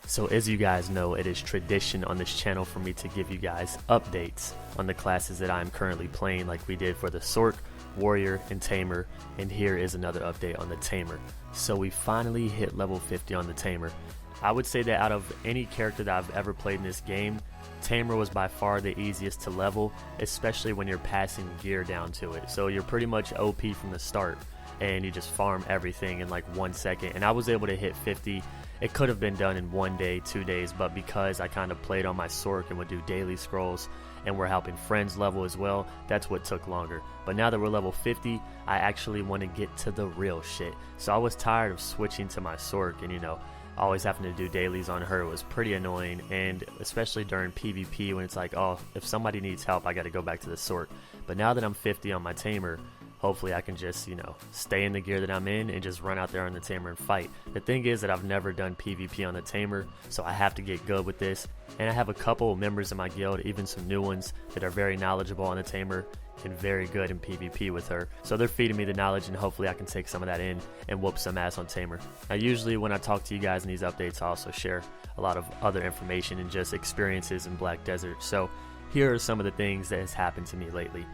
So as you guys know, it is tradition on this channel for me to give you guys updates on the classes that I'm currently playing, like we did for the Sorc, Warrior, and Tamer, and here is another update on the Tamer. So we finally hit level 50 on the Tamer. I would say that out of any character that I've ever played in this game, Tamer was by far the easiest to level, especially when you're passing gear down to it. So you're pretty much OP from the start, and you just farm everything in like 1 second, and I was able to hit 50. It could have been done in 1 day, 2 days, but because I kind of played on my Sorc and would do daily scrolls and we're helping friends level as well, that's what took longer. But now that we're level 50, I actually want to get to the real shit. So I was tired of switching to my Sorc and, you know, always having to do dailies on her. It was pretty annoying, and especially during PvP when it's like, oh, if somebody needs help, I got to go back to the Sorc. But now that I'm 50 on my Tamer, hopefully I can just, you know, stay in the gear that I'm in and just run out there on the Tamer and fight. The thing is that I've never done PvP on the Tamer, so I have to get good with this. And I have a couple of members in my guild, even some new ones, that are very knowledgeable on the Tamer and very good in PvP with her. So they're feeding me the knowledge, and hopefully I can take some of that in and whoop some ass on Tamer. Now usually when I talk to you guys in these updates, I also share a lot of other information and just experiences in Black Desert. So here are some of the things that has happened to me lately.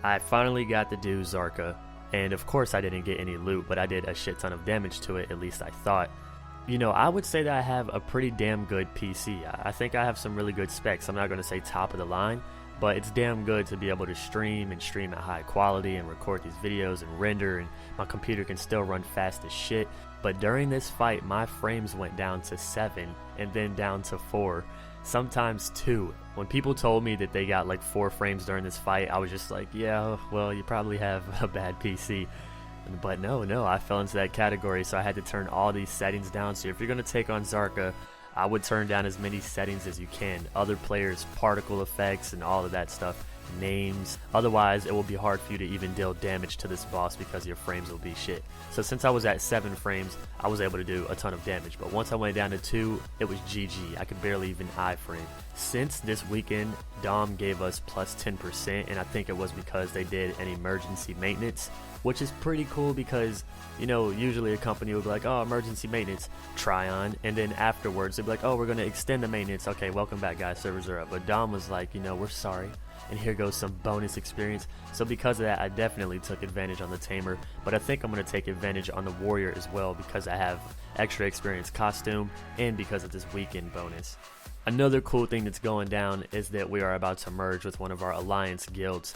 I finally got to do Zarka, and of course I didn't get any loot, but I did a shit ton of damage to it, at least I thought. You know, I would say that I have a pretty damn good PC. I think I have some really good specs. I'm not going to say top of the line, but it's damn good to be able to stream at high quality and record these videos and render, and my computer can still run fast as shit. But during this fight, my frames went down to 7 and then down to 4, sometimes 2. When people told me that they got like 4 frames during this fight, I was just like, yeah, well, you probably have a bad PC. But no, I fell into that category, so I had to turn all these settings down. So if you're going to take on Zarka, I would turn down as many settings as you can. Other players' particle effects and all of that stuff, names. Otherwise, it will be hard for you to even deal damage to this boss because your frames will be shit. So since I was at 7 frames, I was able to do a ton of damage. But once I went down to 2, it was GG. I could barely even iframe. Since this weekend, Dom gave us plus 10%, and I think it was because they did an emergency maintenance, which is pretty cool because, you know, usually a company would be like, oh, emergency maintenance, try on, and then afterwards they'd be like, oh, we're going to extend the maintenance. Okay, welcome back, guys, servers are up. But Dom was like, you know, we're sorry, and here goes some bonus experience. So because of that, I definitely took advantage on the Tamer, but I think I'm going to take advantage on the Warrior as well because I have extra experience costume and because of this weekend bonus. Another cool thing that's going down is that we are about to merge with one of our alliance guilds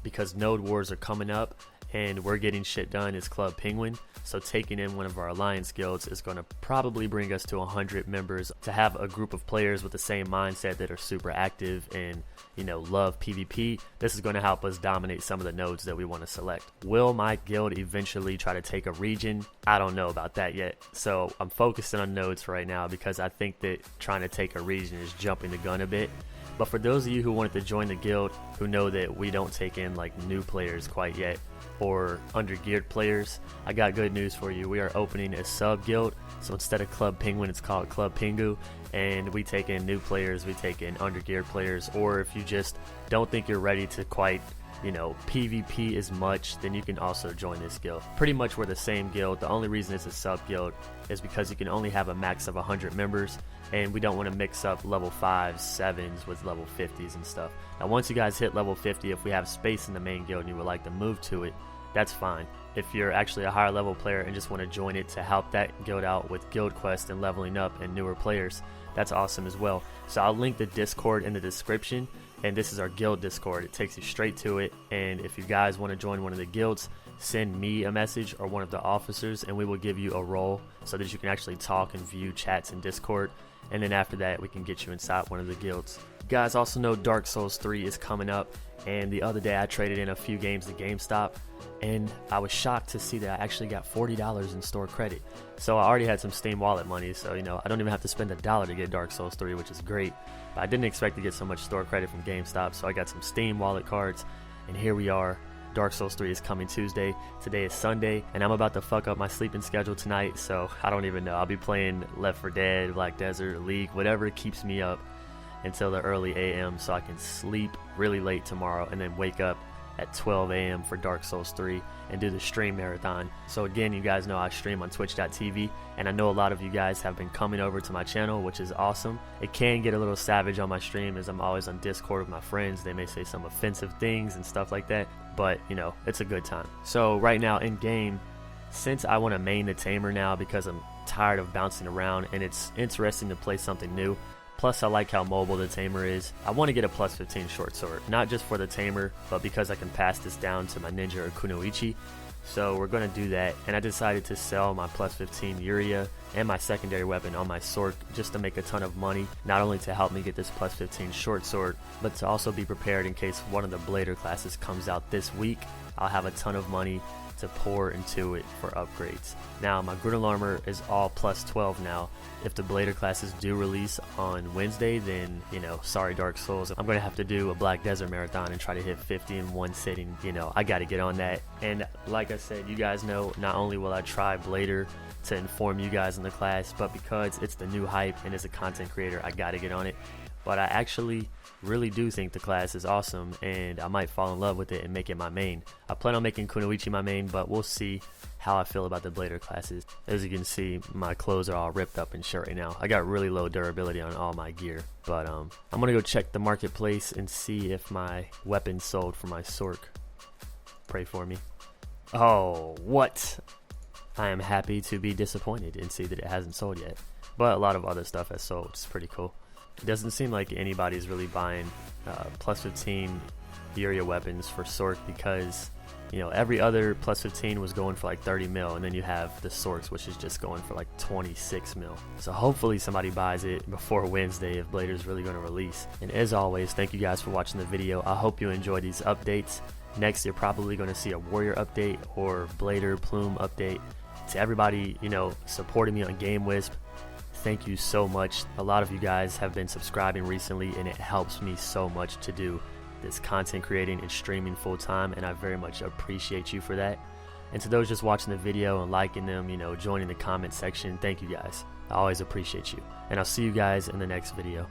because node wars are coming up and we're getting shit done as Club Penguin. So taking in one of our alliance guilds is going to probably bring us to 100 members. To have a group of players with the same mindset that are super active and, you know, love PvP, this is going to help us dominate some of the nodes that we want to select. Will my guild eventually try to take a region? I don't know about that yet. So I'm focusing on nodes right now because I think that trying to take a region is jumping the gun a bit. But for those of you who wanted to join the guild, who know that we don't take in like new players quite yet or under-geared players, I got good news for you. We are opening a sub-guild, so instead of Club Penguin, it's called Club Pingu, and we take in new players, we take in under-geared players, or if you just don't think you're ready to quite, you know, PvP as much, then you can also join this guild. Pretty much we're the same guild. The only reason it's a sub-guild is because you can only have a max of 100 members, and we don't want to mix up level 5s, 7s with level 50s and stuff. Now once you guys hit level 50, if we have space in the main guild and you would like to move to it, that's fine. If you're actually a higher level player and just want to join it to help that guild out with guild quests and leveling up and newer players, that's awesome as well. So I'll link the Discord in the description, and this is our guild Discord. It takes you straight to it, and if you guys want to join one of the guilds, send me a message or one of the officers and we will give you a role so that you can actually talk and view chats in Discord, and then after that we can get you inside one of the guilds. You guys also know Dark Souls 3 is coming up, and the other day I traded in a few games to GameStop, and I was shocked to see that I actually got $40 in store credit. So I already had some Steam wallet money, so you know, I don't even have to spend $1 to get Dark Souls 3, which is great. But I didn't expect to get so much store credit from GameStop, so I got some Steam wallet cards, and here we are. Dark Souls 3 is coming Tuesday. Today is Sunday, and I'm about to fuck up my sleeping schedule tonight, so I don't even know. I'll be playing Left 4 Dead, Black Desert, League, whatever keeps me up until the early AM so I can sleep really late tomorrow and then wake up at 12 a.m. for Dark Souls 3 and do the stream marathon. So again, you guys know I stream on twitch.tv, and I know a lot of you guys have been coming over to my channel, which is awesome. It can get a little savage on my stream as I'm always on Discord with my friends. They may say some offensive things and stuff like that, but you know, it's a good time. So right now in game, since I want to main the Tamer now because I'm tired of bouncing around and it's interesting to play something new, plus I like how mobile the Tamer is, I want to get a plus 15 short sword, not just for the Tamer, but because I can pass this down to my ninja or kunoichi. So we're going to do that, and I decided to sell my plus 15 Uria and my secondary weapon on my Sork just to make a ton of money, not only to help me get this plus 15 short sword, but to also be prepared in case one of the Blader classes comes out this week. I'll have a ton of money to pour into it for upgrades. Now my Griddle armor is all plus 12 now. If the Blader classes do release on Wednesday, then you know, sorry Dark Souls, I'm gonna have to do a Black Desert marathon and try to hit 50 in one sitting. You know, I gotta get on that. And like I said, you guys know, not only will I try Blader to inform you guys in the class, but because it's the new hype and as a content creator, I gotta get on it. But I actually really do think the class is awesome, and I might fall in love with it and make it my main. I plan on making kunoichi my main, but we'll see how I feel about the Blader classes. As you can see, my clothes are all ripped up and shit right now. I got really low durability on all my gear, but I'm gonna go check the marketplace and see if my weapon sold for my Sork. Pray for me. Oh, what? I am happy to be disappointed and see that it hasn't sold yet, but a lot of other stuff has sold. It's pretty cool. It doesn't seem like anybody's really buying plus 15 Uria weapons for Sork because, you know, every other plus 15 was going for like 30 mil, and then you have the Sorks, which is just going for like 26 mil. So hopefully somebody buys it before Wednesday if Blader's really going to release. And as always, thank you guys for watching the video. I hope you enjoy these updates. Next, you're probably going to see a Warrior update or Blader Plume update. To everybody, you know, supporting me on Game Wisp, thank you so much. A lot of you guys have been subscribing recently, and it helps me so much to do this content creating and streaming full time, and I very much appreciate you for that. And to those just watching the video and liking them, you know, joining the comment section, thank you guys. I always appreciate you, and I'll see you guys in the next video.